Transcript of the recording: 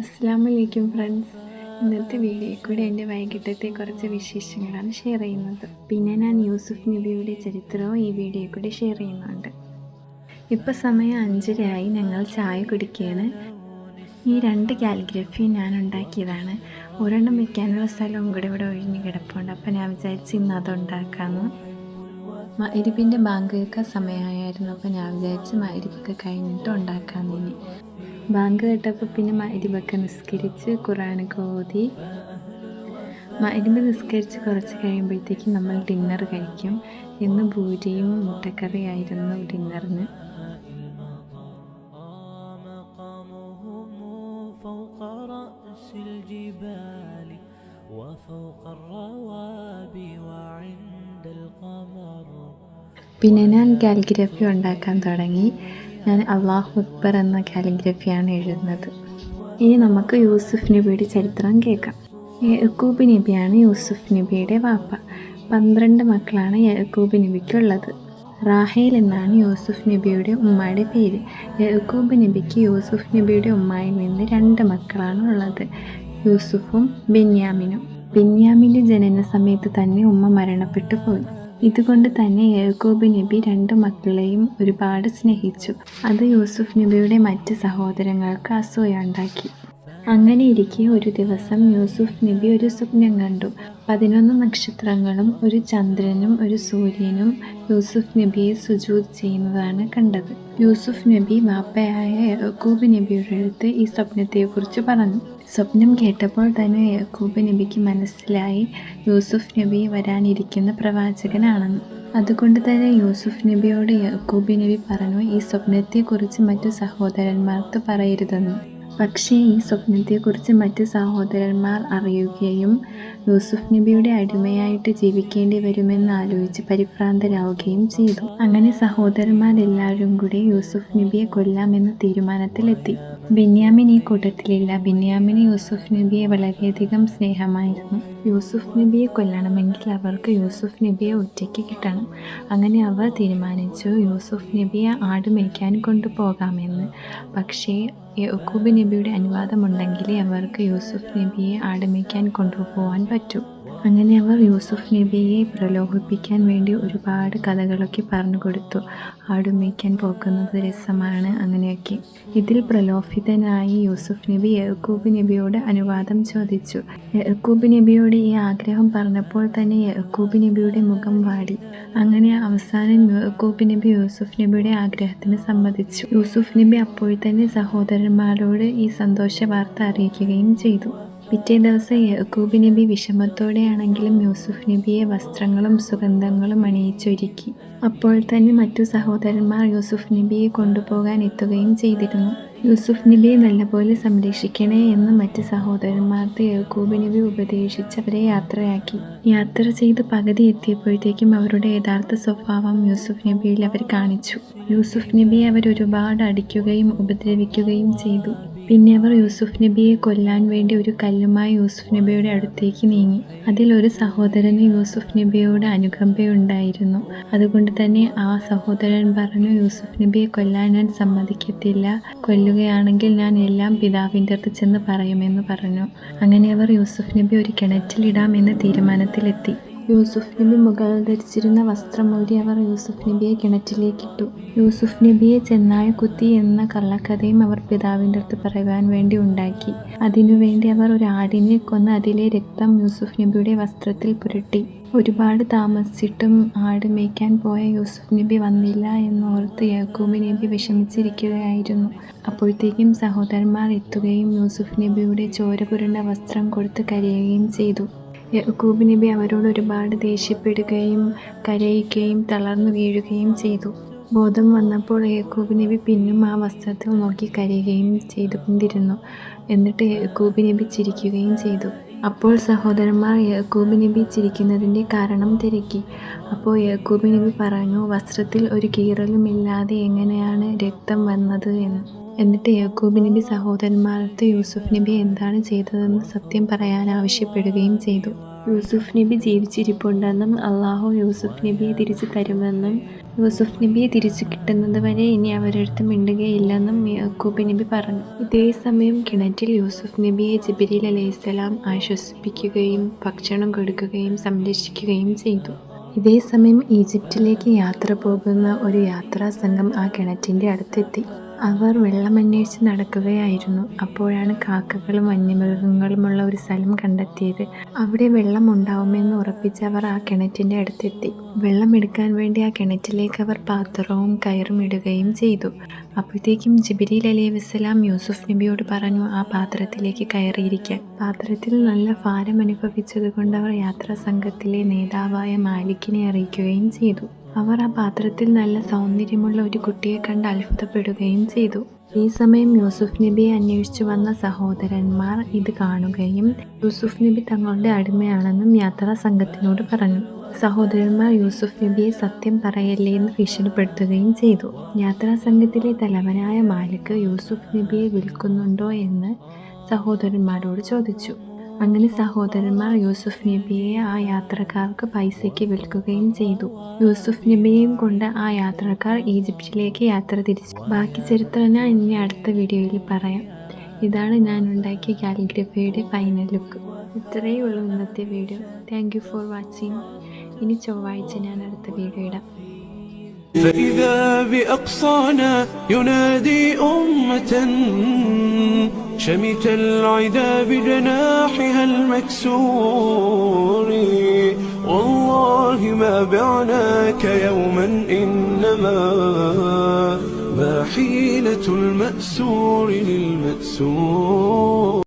അസ്സലാമലൈക്കും ഫ്രണ്ട്സ്. ഇന്നത്തെ വീഡിയോയിൽ കൂടെ എൻ്റെ വൈകിട്ടത്തെ കുറച്ച് വിശേഷങ്ങളാണ് ഷെയർ ചെയ്യുന്നത്. പിന്നെ ഞാൻ യൂസുഫ് നബിയുടെ ചരിത്രവും ഈ വീഡിയോയിൽ കൂടെ ഷെയർ ചെയ്യുന്നുണ്ട്. ഇപ്പോൾ സമയം 5:30 ഞങ്ങൾ ചായ കുടിക്കുകയാണ്. ഈ 2 കാലിഗ്രഫി ഞാൻ ഉണ്ടാക്കിയതാണ്. ഒരെണ്ണം വെക്കാനുള്ള സ്ഥലവും കൂടെ ഇവിടെ ഒഴിഞ്ഞ് കിടപ്പുണ്ട്. അപ്പോൾ ഞാൻ വിചാരിച്ച് ഇന്ന് അതുണ്ടാക്കാമെന്ന്. മഗ്‌രിബിൻ്റെ ബാങ്ക് കേൾക്കാൻ സമയമായിരുന്നു. അപ്പോൾ ഞാൻ വിചാരിച്ച് മഗ്‌രിബൊക്കെ കഴിഞ്ഞിട്ട് ഉണ്ടാക്കാമെന്ന്. ബാങ്ക് കേട്ടപ്പോൾ പിന്നെ മഗ്‌രിബൊക്കെ നിസ്കരിച്ച് ഖുർആനൊക്കെ ഓതി. മഗ്‌രിബ് നിസ്കരിച്ച് കുറച്ച് കഴിയുമ്പോഴത്തേക്കും നമ്മൾ ഡിന്നർ കഴിക്കും. ഇന്ന് പൂരിയും മുട്ടക്കറിയായിരുന്നു ഡിന്നറിന്. പിന്നെ ഞാൻ കാലിഗ്രഫി ഉണ്ടാക്കാൻ തുടങ്ങി. ഞാൻ അല്ലാഹു അക്ബർ എന്ന കാലിഗ്രഫിയാണ് എഴുതുന്നത്. ഇനി നമുക്ക് യൂസുഫ് നബിയുടെ ചരിത്രം കേൾക്കാം. യഅ്കൂബ് നബിയാണ് യൂസുഫ് നബിയുടെ വാപ്പ. 12 മക്കളാണ് യഅ്കൂബ് നബിക്കുള്ളത്. റാഹേൽ എന്നാണ് യൂസുഫ് നബിയുടെ ഉമ്മയുടെ പേര്. യഅ്കൂബ് നബിക്ക് യൂസുഫ് നബിയുടെ ഉമ്മയിൽ നിന്ന് 2 മക്കളാണ് ഉള്ളത്, യൂസുഫും ബെന്യാമിനും. ബെന്യാമിൻ്റെ ജനന സമയത്ത് തന്നെ ഉമ്മ മരണപ്പെട്ടു പോയി. ഇതുകൊണ്ട് തന്നെ യാക്കൂബ് നബി 2 മക്കളെയും ഒരുപാട് സ്നേഹിച്ചു. അത് യൂസുഫ് നബിയുടെ മറ്റ് സഹോദരങ്ങൾക്ക് അസൂയ ഉണ്ടാക്കി. അങ്ങനെ ഇരിക്കെ ഒരു ദിവസം യൂസുഫ് നബി ഒരു സ്വപ്നം കണ്ടു. 11 നക്ഷത്രങ്ങളും ഒരു ചന്ദ്രനും ഒരു സൂര്യനും യൂസുഫ് നബിയെ സുജൂദ് ചെയ്യുന്നതാണ് കണ്ടത്. യൂസുഫ് നബി വാപ്പയായ യാക്കൂബ് നബിയുടെ അടുത്ത് ഈ സ്വപ്നത്തെക്കുറിച്ച് പറഞ്ഞു. സ്വപ്നം കേട്ടപ്പോൾ തന്നെ യാക്കൂബ് നബിക്ക് മനസ്സിലായി യൂസുഫ് നബി വരാനിരിക്കുന്ന പ്രവാചകനാണെന്ന്. അതുകൊണ്ട് തന്നെ യൂസുഫ് നബിയോട് യാക്കൂബ് നബി പറഞ്ഞു, ഈ സ്വപ്നത്തെക്കുറിച്ച് മറ്റു സഹോദരന്മാർക്ക് പറയരുതെന്ന്. പക്ഷേ ഈ സ്വപ്നത്തെക്കുറിച്ച് മറ്റ് സഹോദരന്മാർ അറിയുകയും യൂസുഫ് നബിയുടെ അടിമയായിട്ട് ജീവിക്കേണ്ടി വരുമെന്ന് ആലോചിച്ച് പരിഭ്രാന്തരാവുകയും ചെയ്തു. അങ്ങനെ സഹോദരന്മാരെല്ലാവരും കൂടി യൂസുഫ് നബിയെ കൊല്ലാമെന്ന തീരുമാനത്തിലെത്തി. ബെന്യാമിൻ ഈ കൂട്ടത്തിലില്ല. ബെന്യാമിന് യൂസുഫ് നബിയെ വളരെയധികം സ്നേഹമായിരുന്നു. യൂസുഫ് നബിയെ കൊല്ലണമെങ്കിൽ അവർക്ക് യൂസുഫ് നബിയെ ഒറ്റയ്ക്ക് കിട്ടണം. അങ്ങനെ അവർ തീരുമാനിച്ചു യൂസുഫ് നബിയെ ആട് മേയ്ക്കാൻ കൊണ്ടുപോകാമെന്ന്. പക്ഷേ യാക്കൂബ് നബിയുടെ അനുവാദമുണ്ടെങ്കിലേ അവർക്ക് യൂസുഫ് നബിയെ ആട് മേയ്ക്കാൻ കൊണ്ടുപോകാൻ പറ്റൂ. അങ്ങനെ അവർ യൂസുഫ് നബിയെ പ്രലോഭിപ്പിക്കാൻ വേണ്ടി ഒരുപാട് കഥകളൊക്കെ പറഞ്ഞു കൊടുത്തു. ആട് മേയ്ക്കാൻ പോകുന്നത് രസമാണ്, അങ്ങനെയൊക്കെ. ഇതിൽ പ്രലോഭിതനായി യൂസുഫ് നബി യാക്കൂബ് നബിയോട് അനുവാദം ചോദിച്ചു. യാക്കൂബ് നബിയോട് ഈ ആഗ്രഹം പറഞ്ഞപ്പോൾ തന്നെ യാക്കൂബ് നബിയുടെ മുഖം വാടി. അങ്ങനെ അവസാനം യാക്കൂബ് നബി യൂസുഫ് നബിയുടെ ആഗ്രഹത്തിന് സമ്മതിച്ചു. യൂസുഫ് നബി അപ്പോൾ തന്നെ സഹോദരന്മാരോട് ഈ സന്തോഷ വാർത്ത അറിയിക്കുകയും ചെയ്തു. പിറ്റേ ദിവസം യാക്കൂബ് നബി വിഷമത്തോടെയാണെങ്കിലും യൂസുഫ് നബിയെ വസ്ത്രങ്ങളും സുഗന്ധങ്ങളും അണിയിച്ചൊരുക്കി. അപ്പോൾ തന്നെ മറ്റു സഹോദരന്മാർ യൂസുഫ് നബിയെ കൊണ്ടുപോകാൻ എത്തുകയും ചെയ്തിരുന്നു. യൂസുഫ് നബിയെ നല്ലപോലെ സംരക്ഷിക്കണേ എന്ന് മറ്റ് സഹോദരന്മാർക്ക് യാക്കൂബ് നബി ഉപദേശിച്ച് അവരെ യാത്രയാക്കി. യാത്ര ചെയ്ത് പകുതി എത്തിയപ്പോഴത്തേക്കും അവരുടെ യഥാർത്ഥ സ്വഭാവം യൂസുഫ് നബിയിൽ അവർ കാണിച്ചു. യൂസുഫ് നബിയെ അവർ ഒരുപാട് അടിക്കുകയും ഉപദ്രവിക്കുകയും ചെയ്തു. പിന്നെ അവർ യൂസുഫ് നബിയെ കൊല്ലാൻ വേണ്ടി ഒരു കല്ലുമായി യൂസുഫ് നബിയുടെ അടുത്തേക്ക് നീങ്ങി. അതിൽ ഒരു സഹോദരന് യൂസുഫ് നബിയോട് അനുകമ്പയുണ്ടായിരുന്നു. അതുകൊണ്ട് തന്നെ ആ സഹോദരൻ പറഞ്ഞു, യൂസുഫ് നബിയെ കൊല്ലാൻ ഞാൻ സമ്മതിക്കത്തില്ല, കൊല്ലുകയാണെങ്കിൽ ഞാൻ എല്ലാം പിതാവിൻ്റെ അടുത്ത് ചെന്ന് പറയുമെന്ന് പറഞ്ഞു. അങ്ങനെ അവർ യൂസുഫ് നബി ഒരു കിണറ്റിലിടാമെന്ന തീരുമാനത്തിലെത്തി. യൂസുഫ് നബി മുകളിൽ ധരിച്ചിരുന്ന വസ്ത്രമൂരി അവർ യൂസുഫ് നബിയെ കിണറ്റിലേക്കിട്ടു. യൂസുഫ് നബിയെ ചെന്നായ കുത്തി എന്ന കള്ളക്കഥയും അവർ പിതാവിൻ്റെ അടുത്ത് പറയുവാൻ വേണ്ടി ഉണ്ടാക്കി. അതിനുവേണ്ടി അവർ ഒരു ആടിനെ കൊന്ന് അതിലെ രക്തം യൂസുഫ് നബിയുടെ വസ്ത്രത്തിൽ പുരട്ടി. ഒരുപാട് താമസിച്ചിട്ടും ആട് മേയ്ക്കാൻ പോയ യൂസുഫ് നബി വന്നില്ല എന്നോർത്ത് യാക്കൂബ് നബി വിഷമിച്ചിരിക്കുകയായിരുന്നു. അപ്പോഴത്തേക്കും സഹോദരന്മാർ എത്തുകയും യൂസുഫ് നബിയുടെ ചോര പുരണ്ട വസ്ത്രം കൊടുത്ത് കരയുകയും ചെയ്തു. യാക്കൂബ് നബി അവരോട് ഒരുപാട് ദേഷ്യപ്പെടുകയും കരയുകയും തളർന്നു വീഴുകയും ചെയ്തു. ബോധം വന്നപ്പോൾ യാക്കൂബ് നബി പിന്നും ആ വസ്ത്രത്തിൽ നോക്കി കരയുകയും ചെയ്തുകൊണ്ടിരുന്നു. എന്നിട്ട് യാക്കൂബ് നബി ചിരിക്കുകയും ചെയ്തു. അപ്പോൾ സഹോദരന്മാർ യാക്കൂബ് നബി ചിരിക്കുന്നതിൻ്റെ കാരണം തിരക്കി. അപ്പോൾ യാക്കൂബ് നബി പറഞ്ഞു, വസ്ത്രത്തിൽ ഒരു കീറലുമില്ലാതെ എങ്ങനെയാണ് രക്തം വന്നത് എന്ന്. എന്നിട്ട് യാക്കൂബ് നബി സഹോദരന്മാർക്ക് യൂസുഫ് നബി എന്താണ് ചെയ്തതെന്ന് സത്യം പറയാൻ ആവശ്യപ്പെടുകയും ചെയ്തു. യൂസുഫ് നബി ജീവിച്ചിരിപ്പുണ്ടെന്നും അള്ളാഹു യൂസുഫ് നബിയെ തിരിച്ചു തരുമെന്നും യൂസുഫ് നബിയെ തിരിച്ചു കിട്ടുന്നത് വരെ ഇനി അവരടുത്ത് മിണ്ടുകയില്ലെന്നും യാക്കൂബ് നബി പറഞ്ഞു. ഇതേ സമയം കിണറ്റിൽ യൂസുഫ് നബിയെ ജിബ്രീൽ അലൈഹിസ്സലാം ആശ്വസിപ്പിക്കുകയും ഭക്ഷണം കൊടുക്കുകയും സംരക്ഷിക്കുകയും ചെയ്തു. ഇതേ സമയം ഈജിപ്തിലേക്ക് യാത്ര പോകുന്ന ഒരു യാത്രാ സംഘം ആ കിണറ്റിൻ്റെ അടുത്തെത്തി. അവർ വെള്ളമന്വേഷിച്ച് നടക്കുകയായിരുന്നു. അപ്പോഴാണ് കാക്കകളും വന്യമൃഗങ്ങളുമുള്ള ഒരു സ്ഥലം കണ്ടെത്തിയത്. അവിടെ വെള്ളം ഉണ്ടാവുമെന്ന് ഉറപ്പിച്ച് അവർ ആ കിണറ്റിൻ്റെ അടുത്തെത്തി. വെള്ളമെടുക്കാൻ വേണ്ടി ആ കിണറ്റിലേക്ക് അവർ പാത്രവും കയറും ഇടുകയും ചെയ്തു. അപ്പോഴത്തേക്കും ജിബ്രീൽ അലൈഹിസ്സലാം യൂസുഫ് നബിയോട് പറഞ്ഞു ആ പാത്രത്തിലേക്ക് കയറിയിരിക്കാൻ. പാത്രത്തിൽ നല്ല ഭാരം അനുഭവിച്ചതുകൊണ്ട് അവർ യാത്രാ സംഘത്തിലെ നേതാവായ മാലിക്കിനെ അറിയിക്കുകയും ചെയ്തു. അവർ ആ പാത്രത്തിൽ നല്ല സൗന്ദര്യമുള്ള ഒരു കുട്ടിയെ കണ്ട് അത്ഭുതപ്പെടുകയും ചെയ്തു. ഈ സമയം യൂസുഫ് നബിയെ അന്വേഷിച്ചു വന്ന സഹോദരന്മാർ ഇത് കാണുകയും യൂസുഫ് നബി തങ്ങളുടെ അടിമയാണെന്നും യാത്രാ സംഘത്തിനോട് പറഞ്ഞു. സഹോദരന്മാർ യൂസുഫ് നബിയെ സത്യം പറയല്ലേ എന്ന് ഭീഷണിപ്പെടുത്തുകയും ചെയ്തു. യാത്രാ സംഘത്തിലെ തലവനായ മാലിക് യൂസുഫ് നബിയെ വിൽക്കുന്നുണ്ടോ എന്ന് സഹോദരന്മാരോട് ചോദിച്ചു. അങ്ങനെ സഹോദരന്മാർ യൂസുഫ് നബിയെ ആ യാത്രക്കാർക്ക് പൈസയ്ക്ക് വിൽക്കുകയും ചെയ്തു. യൂസുഫ് നബിയെയും കൊണ്ട് ആ യാത്രക്കാർ ഈജിപ്തിലേക്ക് യാത്ര തിരിച്ചു. ബാക്കി ചരിത്രം ഞാൻ ഇനി അടുത്ത വീഡിയോയിൽ പറയാം. ഇതാണ് ഞാൻ ഉണ്ടാക്കിയ കാലിഗ്രഫിയുടെ ഫൈനൽ ലുക്ക്. ഇത്രയേ ഉള്ളൂ ഇന്നത്തെ video. Thank you for watching. ഇനി ചൊവ്വാഴ്ച ഞാൻ അടുത്ത വീഡിയോ ഇടാം. فإذا بأقصانا ينادي أمة شمت العدا بجناحها المكسور والله ما بعناك يوما إنما ما حيلة المأسور للمأسور.